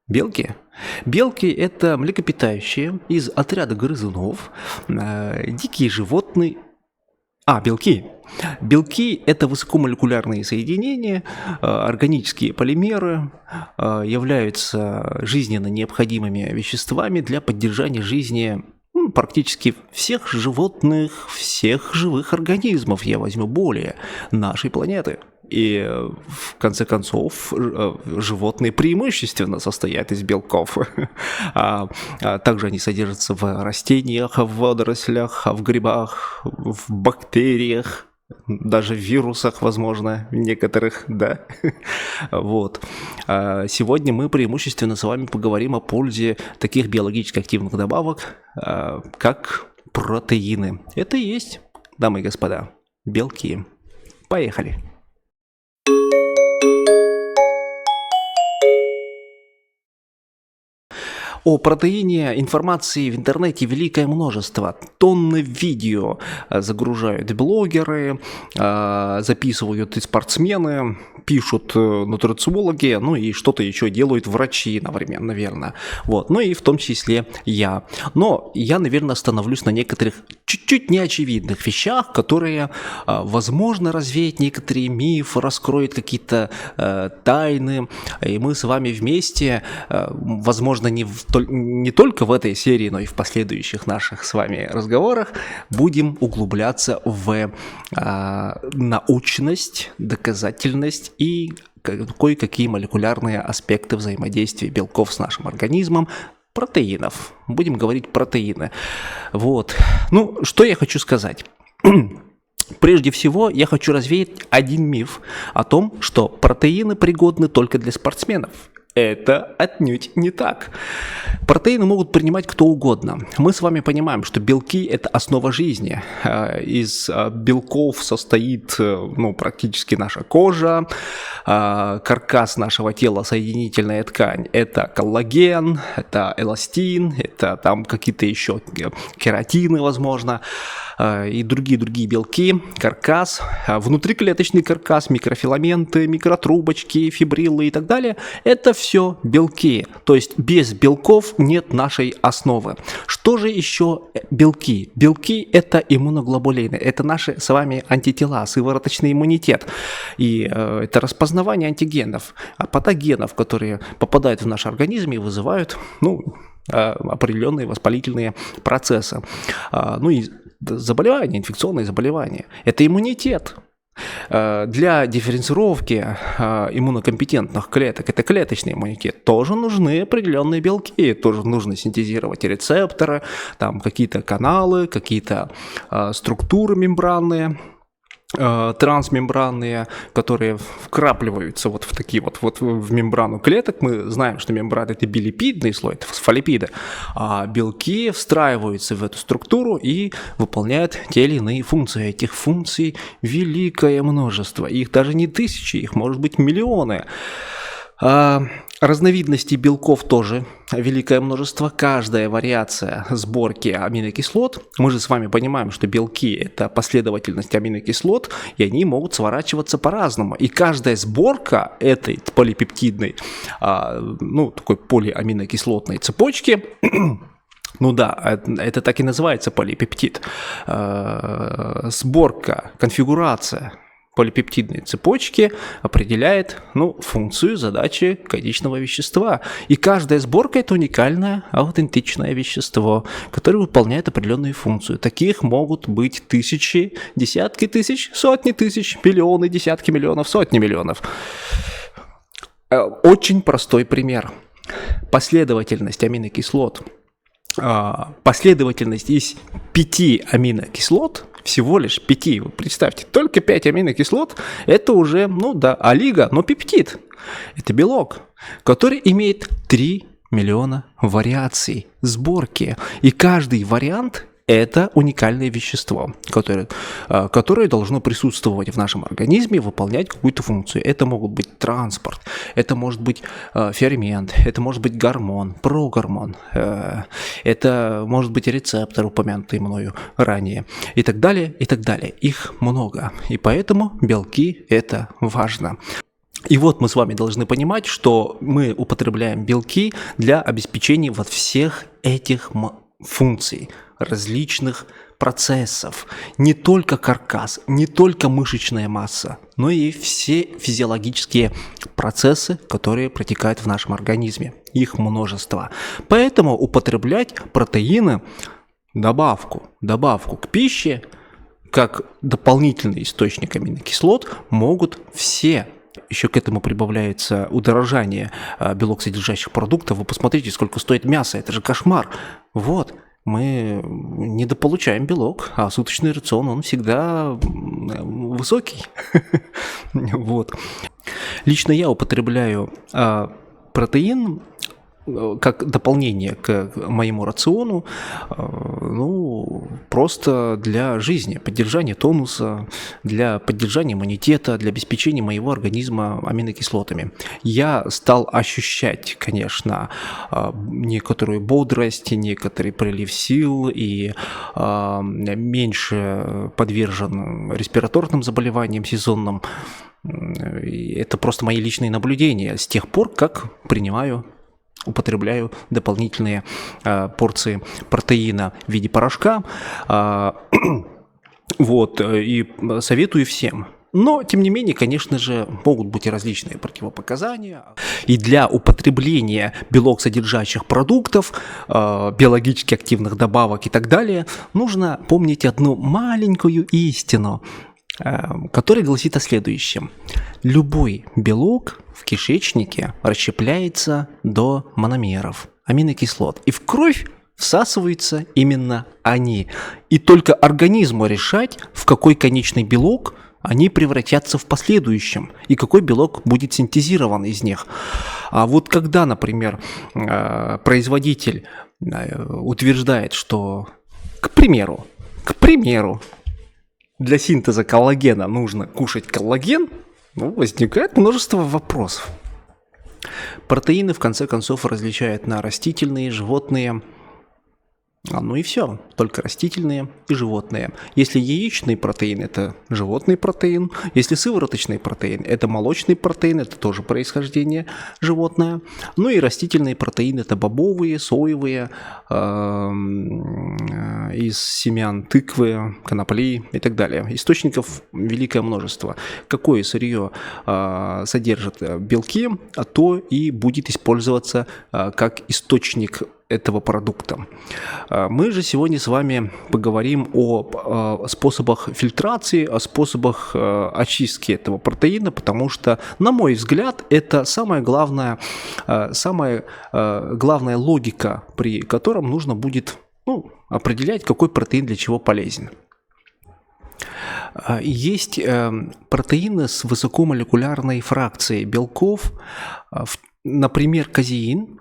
Белки? Белки – это млекопитающие из отряда грызунов, дикие животные. Белки. Белки – это высокомолекулярные соединения, органические полимеры, являются жизненно необходимыми веществами для поддержания жизни практически всех животных, всех живых организмов, я возьму более, нашей планеты. И в конце концов животные преимущественно состоят из белков. Также они содержатся в растениях, в водорослях, в грибах, в бактериях, даже в вирусах, возможно, некоторых, да. Вот. Сегодня мы преимущественно с вами поговорим о пользе таких биологически активных добавок, как протеины. Это и есть, дамы и господа, белки. Поехали. О протеине информации в интернете великое множество. Тонны видео загружают блогеры, записывают и спортсмены, пишут нутрициологи, ну и что-то еще делают врачи одновременно, наверное. Вот. Ну и в том числе я. Но я, наверное, остановлюсь на некоторых чуть-чуть неочевидных вещах, которые, возможно, развеют некоторые мифы, раскроют какие-то тайны. И мы с вами вместе, возможно, не только в этой серии, но и в последующих наших с вами разговорах будем углубляться в научность, доказательность и кое-какие молекулярные аспекты взаимодействия белков с нашим организмом, протеинов. Будем говорить протеины. Вот. Ну, что я хочу сказать? Прежде всего, я хочу развеять один миф о том, что протеины пригодны только для спортсменов. Это отнюдь не так. Протеины могут принимать кто угодно. Мы с вами понимаем, что белки – это основа жизни. Из белков состоит практически наша кожа, каркас нашего тела, соединительная ткань – это коллаген, это эластин, это там какие-то еще кератины, возможно, и другие белки, каркас, внутриклеточный каркас, микрофиламенты, микротрубочки, фибриллы и так далее – это все белки, то есть без белков нет нашей основы. Что же еще белки? Белки – это иммуноглобулины, это наши с вами антитела, сывороточный иммунитет, и это распознавание антигенов, патогенов, которые попадают в наш организм и вызывают, определенные воспалительные процессы. И заболевания, инфекционные заболевания. Это иммунитет. Для дифференцировки иммунокомпетентных клеток, это клеточный иммунитет, тоже нужны определенные белки, тоже нужно синтезировать рецепторы, там какие-то каналы, какие-то структуры мембранные, трансмембранные, которые вкрапливаются вот в такие вот в мембрану клеток. Мы знаем, что мембрана – это билипидный слой, это фосфолипиды, а белки встраиваются в эту структуру и выполняют те или иные функции. Этих функций великое множество, их даже не тысячи, их может быть миллионы. Разновидностей белков тоже великое множество. Каждая вариация сборки аминокислот, мы же с вами понимаем, что белки – это последовательность аминокислот, и они могут сворачиваться по-разному. И каждая сборка этой полипептидной, такой полиаминокислотной цепочки, это так и называется полипептид. Сборка, конфигурация полипептидной цепочки определяет функцию, задачи конечного вещества. И каждая сборка – это уникальное, аутентичное вещество, которое выполняет определенную функцию. Таких могут быть тысячи, десятки тысяч, сотни тысяч, миллионы, десятки миллионов, сотни миллионов. Очень простой пример. Последовательность аминокислот. Последовательность из 5 аминокислот, всего лишь 5, вы представьте, только 5 аминокислот, это уже, олиго, но пептид. Это белок, который имеет 3 миллиона вариаций сборки. И каждый вариант – это уникальное вещество, которое должно присутствовать в нашем организме и выполнять какую-то функцию. Это могут быть транспорт, это может быть фермент, это может быть гормон, прогормон, это может быть рецептор, упомянутый мною ранее, и так далее, и так далее. Их много, и поэтому белки – это важно. И вот мы с вами должны понимать, что мы употребляем белки для обеспечения вот всех этих функций, различных процессов. Не только каркас, не только мышечная масса, но и все физиологические процессы, которые протекают в нашем организме. Их множество. Поэтому употреблять протеины, добавку к пище, как дополнительный источник аминокислот могут все. Еще к этому прибавляется удорожание белок-содержащих продуктов. Вы посмотрите, сколько стоит мясо, это же кошмар. Вот, мы недополучаем белок, а суточный рацион, он всегда высокий. Вот. Лично я употребляю протеин как дополнение к моему рациону, ну, просто для жизни, поддержания тонуса, для поддержания иммунитета, для обеспечения моего организма аминокислотами. Я стал ощущать, конечно, некоторую бодрость, некоторый прилив сил и меньше подвержен респираторным заболеваниям сезонным. Это просто мои личные наблюдения с тех пор, как употребляю дополнительные порции протеина в виде порошка. Вот, и советую всем. Но, тем не менее, конечно же, могут быть и различные противопоказания. И для употребления белок-содержащих продуктов, биологически активных добавок и так далее, нужно помнить одну маленькую истину, который гласит о следующем. Любой белок в кишечнике расщепляется до мономеров, аминокислот, и в кровь всасываются именно они. И только организму решать, в какой конечный белок они превратятся в последующем, и какой белок будет синтезирован из них. А вот когда, например, производитель утверждает, что, к примеру, для синтеза коллагена нужно кушать коллаген, возникает множество вопросов. Протеины, в конце концов, различают на растительные, животные, ну и все, только растительные и животные. Если яичный протеин – это животный протеин, если сывороточный протеин – это молочный протеин, это тоже происхождение животное. Ну и растительные протеины – это бобовые, соевые, из семян тыквы, конопли и так далее. Источников великое множество. Какое сырье содержит белки, то и будет использоваться как источник этого продукта. Мы же сегодня с вами поговорим о способах фильтрации, о способах очистки этого протеина, потому что, на мой взгляд, это самая главная логика, при котором нужно будет определять, какой протеин для чего полезен. Есть протеины с высокомолекулярной фракцией белков, например, казеин.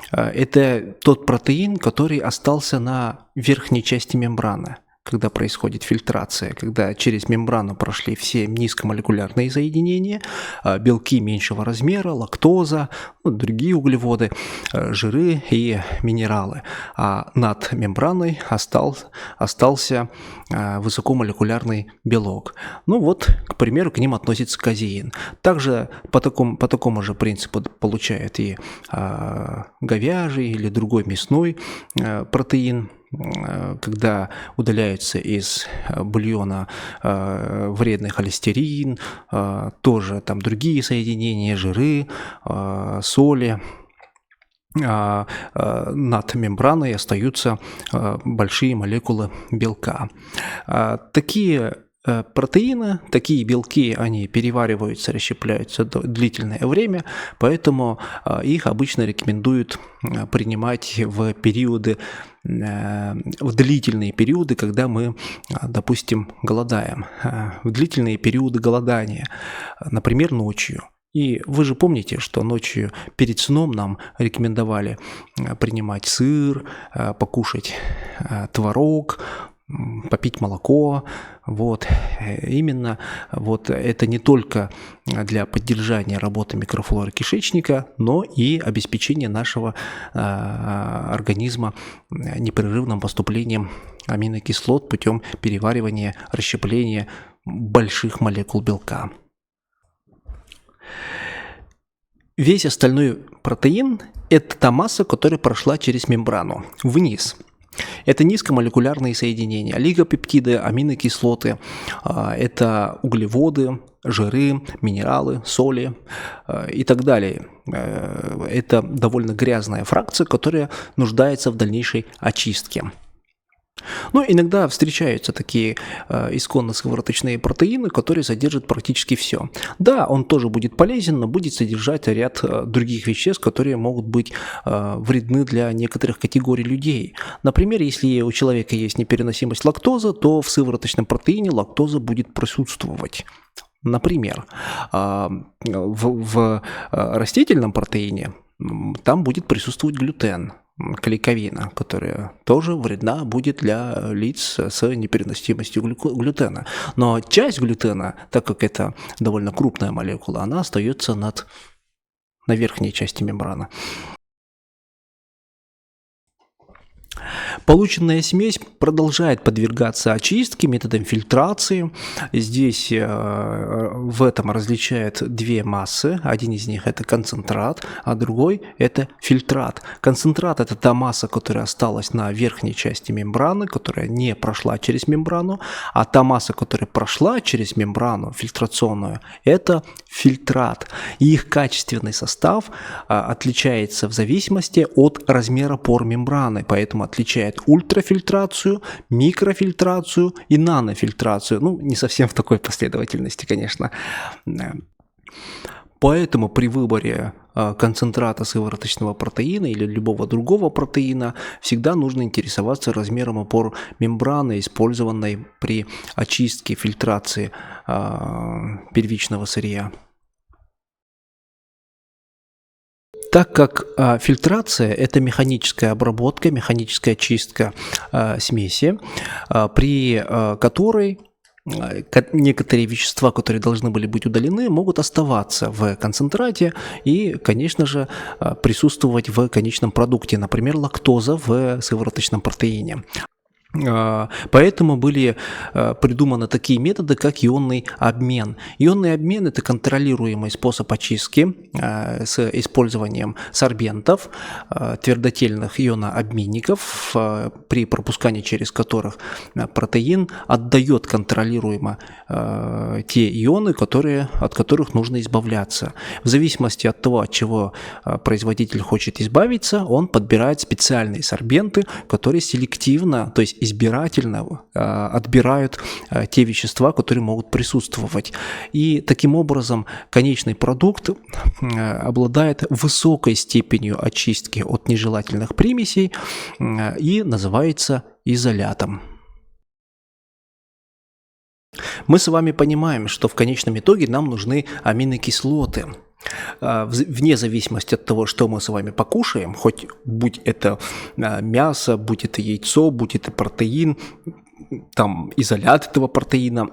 Это тот протеин, который остался на верхней части мембраны, когда происходит фильтрация, когда через мембрану прошли все низкомолекулярные соединения, белки меньшего размера, лактоза, другие углеводы, жиры и минералы. А над мембраной остался высокомолекулярный белок. Ну вот, к примеру, к ним относится казеин. Также по такому же принципу получают и говяжий или другой мясной протеин, когда удаляются из бульона вредный холестерин, тоже там другие соединения, жиры, соли. Над мембраной остаются большие молекулы белка. Такие протеины, такие белки, они перевариваются, расщепляются длительное время, поэтому их обычно рекомендуют принимать в длительные периоды, когда мы, допустим, голодаем, в длительные периоды голодания, например, ночью. И вы же помните, что ночью перед сном нам рекомендовали принимать сыр, покушать творог, попить молоко. Вот. Именно вот это не только для поддержания работы микрофлоры кишечника, но и обеспечения нашего организма непрерывным поступлением аминокислот путем переваривания, расщепления больших молекул белка. Весь остальной протеин – это та масса, которая прошла через мембрану, вниз. Это низкомолекулярные соединения, олигопептиды, аминокислоты, это углеводы, жиры, минералы, соли и так далее. Это довольно грязная фракция, которая нуждается в дальнейшей очистке. Но иногда встречаются такие исконно-сывороточные протеины, которые содержат практически все. Да, он тоже будет полезен, но будет содержать ряд других веществ, которые могут быть вредны для некоторых категорий людей. Например, если у человека есть непереносимость лактозы, то в сывороточном протеине лактоза будет присутствовать. Например, в растительном протеине там будет присутствовать глютен, клейковина, которая тоже вредна будет для лиц с непереносимостью глютена. Но часть глютена, так как это довольно крупная молекула, она остается на верхней части мембраны. Полученная смесь продолжает подвергаться очистке методом фильтрации. Здесь в этом различают две массы. Один из них это концентрат, а другой это фильтрат. Концентрат это та масса, которая осталась на верхней части мембраны, которая не прошла через мембрану, а та масса, которая прошла через мембрану фильтрационную, это фильтрат. И их качественный состав отличается в зависимости от размера пор мембраны, поэтому отличает ультрафильтрацию, микрофильтрацию и нанофильтрацию. Ну, не совсем в такой последовательности, конечно. Поэтому при выборе концентрата сывороточного протеина или любого другого протеина всегда нужно интересоваться размером опор мембраны, использованной при очистке, фильтрации первичного сырья. Так как фильтрация – это механическая обработка, механическая чистка смеси, при которой некоторые вещества, которые должны были быть удалены, могут оставаться в концентрате и, конечно же, присутствовать в конечном продукте, например, лактоза в сывороточном протеине. Поэтому были придуманы такие методы, как ионный обмен. Ионный обмен – это контролируемый способ очистки с использованием сорбентов, твердотельных ионообменников, при пропускании через которых протеин отдает контролируемо те ионы, от которых нужно избавляться. В зависимости от того, от чего производитель хочет избавиться, он подбирает специальные сорбенты, которые селективно, то есть избирательно отбирают те вещества, которые могут присутствовать. И таким образом конечный продукт обладает высокой степенью очистки от нежелательных примесей и называется изолятом. Мы с вами понимаем, что в конечном итоге нам нужны аминокислоты. Вне зависимости от того, что мы с вами покушаем, хоть будь это мясо, будь это яйцо, будь это протеин, там изолят этого протеина,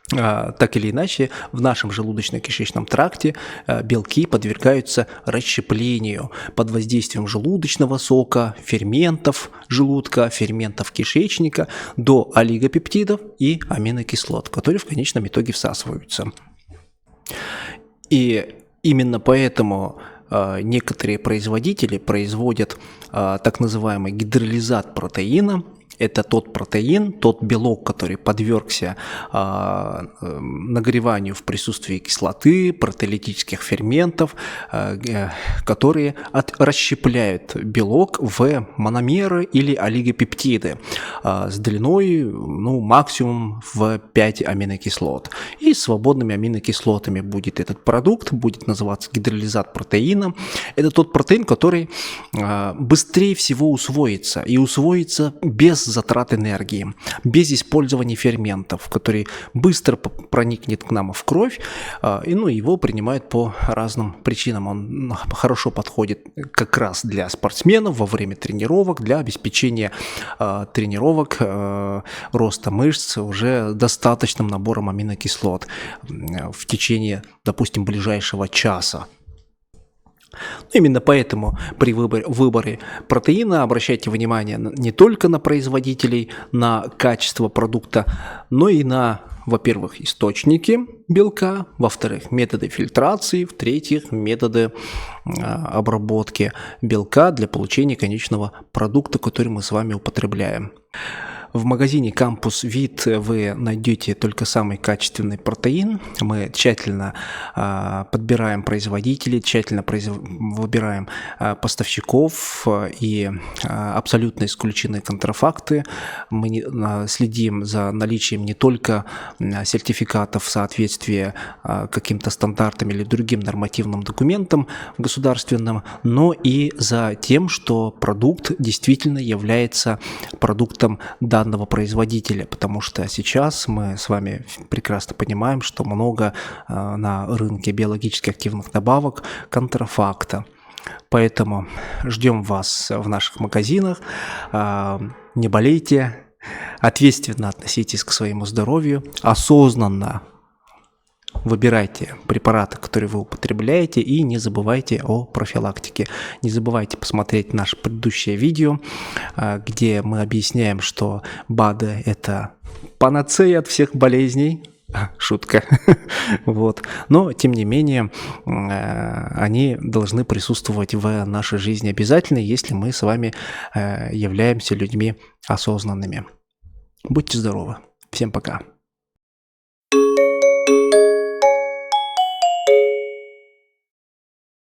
так или иначе, в нашем желудочно-кишечном тракте белки подвергаются расщеплению под воздействием желудочного сока, ферментов желудка, ферментов кишечника до олигопептидов и аминокислот, которые в конечном итоге всасываются. И именно поэтому некоторые производители производят так называемый гидролизат протеина. Это тот протеин, тот белок, который подвергся нагреванию в присутствии кислоты, протеолитических ферментов, которые расщепляют белок в мономеры или олигопептиды с длиной максимум в 5 аминокислот. И свободными аминокислотами будет этот продукт, будет называться гидролизат протеина. Это тот протеин, который быстрее всего усвоится, и усвоится без затрат энергии, без использования ферментов, который быстро проникнет к нам в кровь, и его принимают по разным причинам. Он хорошо подходит как раз для спортсменов во время тренировок, для обеспечения тренировок, роста мышц уже достаточным набором аминокислот в течение, допустим, ближайшего часа. Именно поэтому при выборе протеина обращайте внимание не только на производителей, на качество продукта, но и на, во-первых, источники белка, во-вторых, методы фильтрации, в-третьих, методы обработки белка для получения конечного продукта, который мы с вами употребляем. В магазине Campus Vit вы найдете только самый качественный протеин. Мы тщательно подбираем производителей, тщательно выбираем поставщиков и абсолютно исключены контрафакты. Мы следим за наличием не только сертификатов соответствия каким-то стандартам или другим нормативным документам государственным, но и за тем, что продукт действительно является продуктом данного производителя, потому что сейчас мы с вами прекрасно понимаем, что много на рынке биологически активных добавок контрафакта. Поэтому ждем вас в наших магазинах. Не болейте, ответственно относитесь к своему здоровью, осознанно выбирайте препараты, которые вы употребляете, и не забывайте о профилактике. Не забывайте посмотреть наше предыдущее видео, где мы объясняем, что БАДы – это панацея от всех болезней. Шутка. Вот. Но, тем не менее, они должны присутствовать в нашей жизни обязательно, если мы с вами являемся людьми осознанными. Будьте здоровы. Всем пока.